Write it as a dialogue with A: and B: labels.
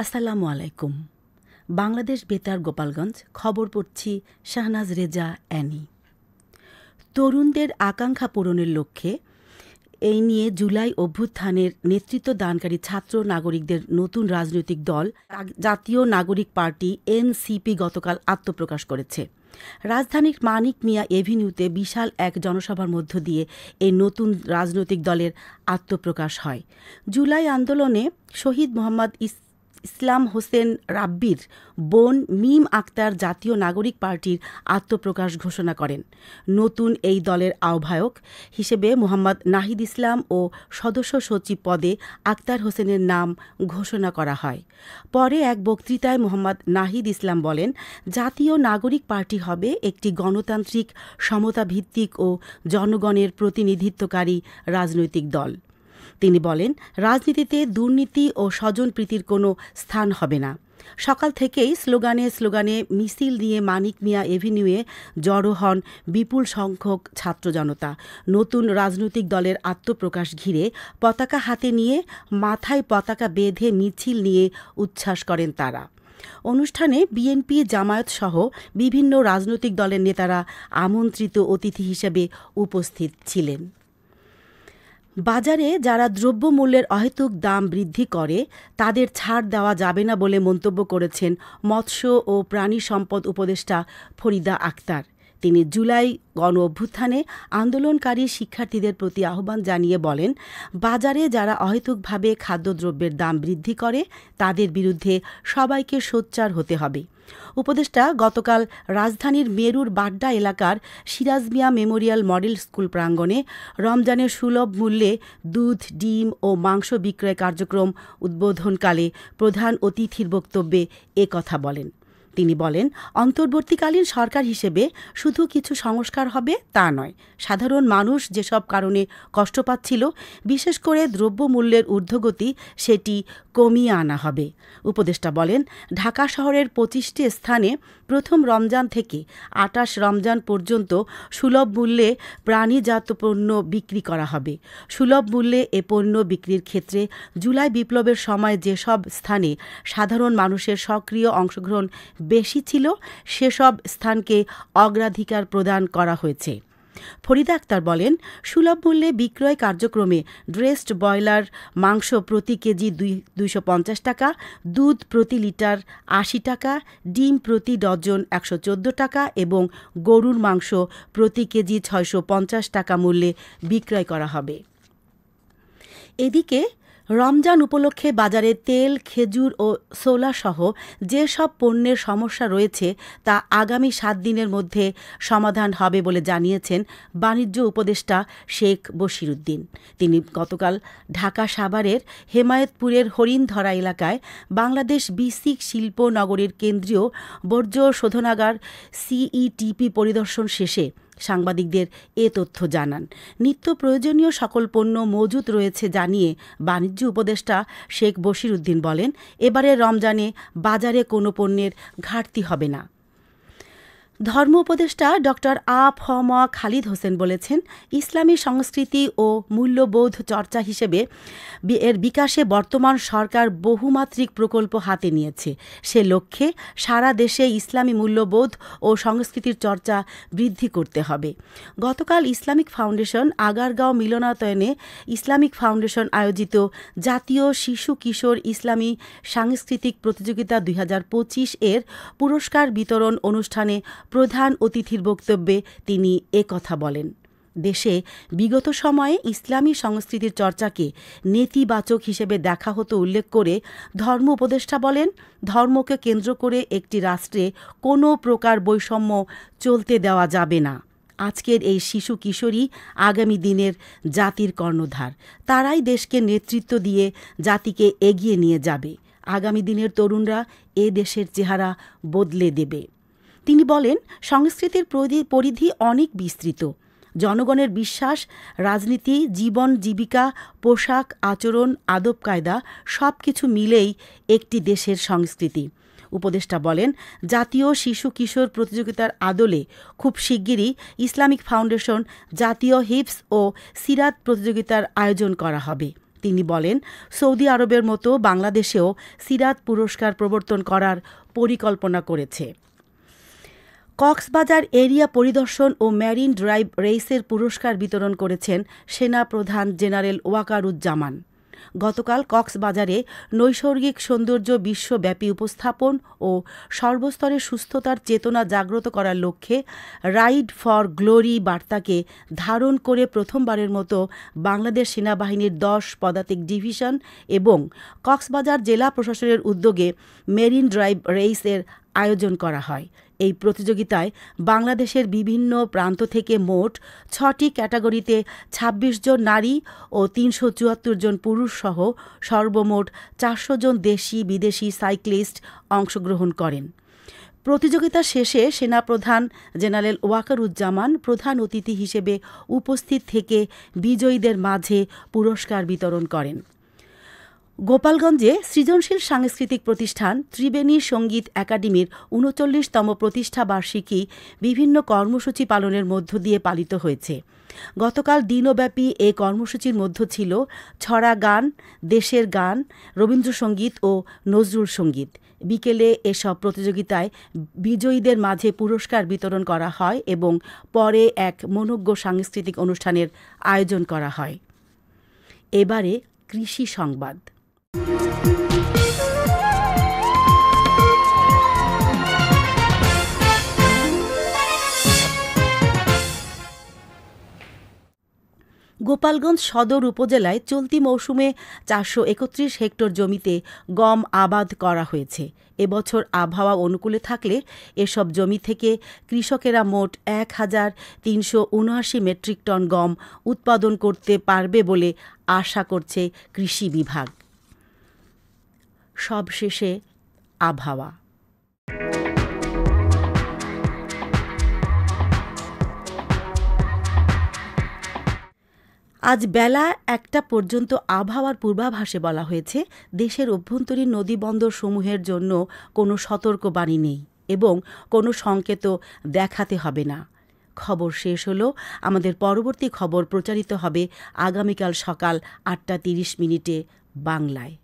A: আসসালামু আলাইকুম। বাংলাদেশ বেতার গোপালগঞ্জ, খবর পড়ছি শাহনাজ রেজা অ্যানি। তরুণদের আকাঙ্ক্ষা পূরণের লক্ষ্যে এই নিয়ে জুলাই অভ্যুত্থানের নেতৃত্ব দানকারী ছাত্র নাগরিকদের নতুন রাজনৈতিক দল জাতীয় নাগরিক পার্টি এনসিপি গতকাল আত্মপ্রকাশ করেছে। রাজধানীর মানিক মিয়া এভিনিউতে বিশাল এক জনসভার মধ্য দিয়ে এই নতুন রাজনৈতিক দলের আত্মপ্রকাশ হয়। জুলাই আন্দোলনে শহীদ মোহাম্মদ ইসলাম হোসেন রাব্বির বোন মিম আক্তার জাতীয় নাগরিক পার্টির আত্মপ্রকাশ ঘোষণা করেন। নতুন এই দলের আহ্বায়ক হিসেবে মোহাম্মদ নাহিদ ইসলাম ও সদস্য সচিব পদে আক্তার হোসেনের নাম ঘোষণা করা হয়। পরে এক বক্তৃতায় মোহাম্মদ নাহিদ ইসলাম বলেন, জাতীয় নাগরিক পার্টি হবে একটি গণতান্ত্রিক, সমতাভিত্তিক ও জনগণের প্রতিনিধিত্বকারী রাজনৈতিক দল। তিনি বলেন, রাজনীতিতে দুর্নীতি ও স্বজনপ্রীতির কোনো স্থান হবে না। সকাল থেকেই স্লোগানে স্লোগানে মিছিল নিয়ে মানিক মিয়া এভিনিউয়ে জড়ো হন বিপুল সংখ্যক ছাত্র জনতা। নতুন রাজনৈতিক দলের আত্মপ্রকাশ ঘিরে পতাকা হাতে নিয়ে মাথায় পতাকা বেঁধে মিছিল নিয়ে উচ্ছ্বাস করেন তারা। অনুষ্ঠানে বিএনপি, জামায়াত সহ বিভিন্ন রাজনৈতিক দলের নেতারা আমন্ত্রিত অতিথি হিসেবে উপস্থিত ছিলেন। বাজারে যারা দ্রব্যমূল্যের অহেতুক দাম বৃদ্ধি করে তাদের ছাড় দেওয়া যাবে না বলে মন্তব্য করেছেন মৎস্য ও প্রাণী সম্পদ উপদেষ্টা ফরিদা আক্তার। তিনি জুলাই গণ অভ্যুত্থানে আন্দোলনকারী শিক্ষার্থীদের প্রতি আহ্বান জানিয়ে বলেন, বাজারে যারা অহেতুকভাবে খাদ্যদ্রব্যের দাম বৃদ্ধি করে তাদের বিরুদ্ধে সবাইকে সোচ্চার হতে হবে। উপদেষ্টা গতকাল রাজধানীর মেরুর বাড্ডা এলাকার Siraj Mia Memorial model school প্রাঙ্গণে রমজানের সুলভ মূল্যে দুধ, ডিম ও মাংস বিক্রয় কার্যক্রম উদ্বোধনকালে প্রধান অতিথির বক্তব্যে কথা বলেন। তিনি বলেন, অন্তর্বর্তীকালীন সরকার হিসেবে শুধু কিছু সংস্কার হবে তা নয়, সাধারণ মানুষ যেসব কারণে কষ্ট পাচ্ছিল, বিশেষ করে দ্রব্যমূল্যের ঊর্ধ্বগতি, সেটি কমিয়ে আনা হবে। উপদেষ্টা বলেন, ঢাকা শহরের ২৫টি স্থানে প্রথম রমজান থেকে ২৮ রমজান পর্যন্ত সুলভ মূল্যে প্রাণীজাত পণ্য বিক্রি করা হবে। সুলভ মূল্যে এ পণ্য বিক্রির ক্ষেত্রে জুলাই বিপ্লবের সময় যেসব স্থানে সাধারণ মানুষের সক্রিয় অংশগ্রহণ বেশি ছিল সেসব স্থানকে অগ্রাধিকার প্রদান করা হয়েছে। ফরিদা আক্তার বলেন, সুলভ মূল্যে বিক্রয় কার্যক্রমে ড্রেসড ব্রয়লার মাংস প্রতি কেজি ২৫০ টাকা, দুধ প্রতি লিটার ৮০ টাকা, ডিম প্রতি ডজন ১১৪ টাকা এবং গরুর মাংস প্রতি কেজি ৬৫০ টাকা মূল্যে বিক্রয় করা হবে। এদিকে রমজান উপলক্ষে বাজারে তেল, খেজুর ও সোলাসহ যেসব পণ্যের সমস্যা রয়েছে তা আগামী ৭ দিনের মধ্যে সমাধান হবে বলে জানিয়েছেন বাণিজ্য উপদেষ্টা শেখ বশিরউদ্দিন। তিনি গতকাল ঢাকা সাভারের হেমায়েতপুরের হরিণধরা এলাকায় বাংলাদেশ বিসিক শিল্প নগরীর কেন্দ্রীয় বর্জ্য শোধনাগার সিইটিপি পরিদর্শন শেষে সাংবাদিকদের এ তথ্য জানান। নিত্য প্রয়োজনীয় সকল পণ্য মজুত রয়েছে জানিয়ে বাণিজ্য উপদেষ্টা শেখ বশিরউদ্দিন বলেন, এবারের রমজানে বাজারে কোনো পণ্যের ঘাটতি হবে না। ধর্ম উপদেষ্টা ডক্টর আ.ফ.ম. খালিদ হোসেন বলেছেন, ইসলামী সংস্কৃতি ও মূল্যবোধ চর্চা হিসেবে এর বিকাশে বর্তমান সরকার বহুমাত্রিক প্রকল্প হাতে নিয়েছে। সে লক্ষ্যে সারা দেশে ইসলামী মূল্যবোধ ও সংস্কৃতির চর্চা বৃদ্ধি করতে হবে। গতকাল ইসলামিক ফাউন্ডেশন আগারগাঁও মিলনায়তনে ইসলামিক ফাউন্ডেশন আয়োজিত জাতীয় শিশু কিশোর ইসলামী সাংস্কৃতিক প্রতিযোগিতা ২০২৫ এর পুরস্কার বিতরণ অনুষ্ঠানে প্রধান অতিথির বক্তব্যে তিনি কথা বলেন। দেশে বিগত সময়ে ইসলামী সংস্কৃতির চর্চাকে নেতিবাচক হিসেবে দেখা হতো উল্লেখ করে ধর্ম উপদেষ্টা বলেন, ধর্মকে কেন্দ্র করে একটি রাষ্ট্রে কোনো প্রকার বৈষম্য চলতে দেওয়া যাবে না। আজকের এই শিশু কিশোরী আগামী দিনের জাতির কর্ণধার। তারাই দেশকে নেতৃত্ব দিয়ে জাতিকে এগিয়ে নিয়ে যাবে। আগামী দিনের তরুণরা এ দেশের চেহারা বদলে দেবে। তিনি বলেন, সংস্কৃতির পরিধি অনেক বিস্তৃত। জনগণের বিশ্বাস, রাজনীতি, জীবন জীবিকা, পোশাক, আচরণ, আদব কায়দা সবকিছু মিলেই একটি দেশের সংস্কৃতি। উপদেষ্টা বলেন, জাতীয় শিশু কিশোর প্রতিযোগিতার আদলে খুব শিগগিরই ইসলামিক ফাউন্ডেশন জাতীয় হিফজ ও সিরাত প্রতিযোগিতার আয়োজন করা হবে। তিনি বলেন, সৌদি আরবের মতো বাংলাদেশেও সিরাত পুরস্কার প্রবর্তন করার পরিকল্পনা করেছে। কক্সবাজার এরিয়া পরিদর্শন ও মেরিন ড্রাইভ রেসের পুরস্কার বিতরণ করেছেন সেনা প্রধান জেনারেল ওয়াকারুজ্জামান। গতকাল কক্সবাজারে নৈসর্গিক সৌন্দর্য বিশ্বব্যাপী উপস্থাপন ও সর্বস্তরের সুস্থতার চেতনা জাগ্রত করার লক্ষ্যে রাইড ফর গ্লোরি বার্তাকে ধারণ করে প্রথমবারের মতো বাংলাদেশ সেনাবাহিনীর ১০ পদাতিক ডিভিশন এবং কক্সবাজার জেলা প্রশাসনের উদ্যোগে মেরিন ড্রাইভ রেসের আয়োজন করা হয়। এই প্রতিযোগিতায় বাংলাদেশের বিভিন্ন প্রান্ত থেকে মোট ৬টি ক্যাটাগরিতে ২৬ জন নারী ও ৩৭৪ জন পুরুষ সহ সর্বমোট ৪০০ জন দেশি বিদেশি সাইক্লিস্ট অংশগ্রহণ করেন। প্রতিযোগিতা শেষে সেনাপ্রধান জেনারেল ওয়াকারুজ্জামান প্রধান অতিথি হিসেবে উপস্থিত থেকে বিজয়ীদের মাঝে পুরস্কার বিতরণ করেন। গোপালগঞ্জে সৃজনশীল সাংস্কৃতিক প্রতিষ্ঠান ত্রিবেণী সঙ্গীত একাডেমির ৩৯তম প্রতিষ্ঠা বার্ষিকী বিভিন্ন কর্মসূচি পালনের মধ্য দিয়ে পালিত হয়েছে। গতকাল দিনব্যাপী এই কর্মসূচির মধ্য ছিল ছড়া গান, দেশের গান, রবীন্দ্রসঙ্গীত ও নজরুল সঙ্গীত। বিকেলে এসব প্রতিযোগিতায় বিজয়ীদের মাঝে পুরস্কার বিতরণ করা হয় এবং পরে এক মনোজ্ঞ সাংস্কৃতিক অনুষ্ঠানের আয়োজন করা হয়। এবারে কৃষি সংবাদ। গোপালগঞ্জ সদর উপজেলায় চলতি মৌসুমে ৪৩১ হেক্টর জমিতে গম আবাদ করা হয়েছে। এবছর আবহাওয়া অনুকূলে থাকলে এসব জমি থেকে কৃষকেরা মোট ১,৩৭৯ মেট্রিক টন গম উৎপাদন করতে পারবে বলে আশা করছে কৃষি বিভাগ। সবশেষে আবহাওয়া। আজ বেলা ১টা পর্যন্ত আবহাওয়ার পূর্বাভাসে বলা হয়েছে, দেশের অভ্যন্তরীণ নদীবন্দর সমূহের জন্য কোনো সতর্কবাণী নেই এবং কোনো সংকেতও দেখাতে হবে না। খবর শেষ হলো। আমাদের পরবর্তী খবর প্রচারিত হবে আগামীকাল সকাল ৮টা ৩০ মিনিটে বাংলায়।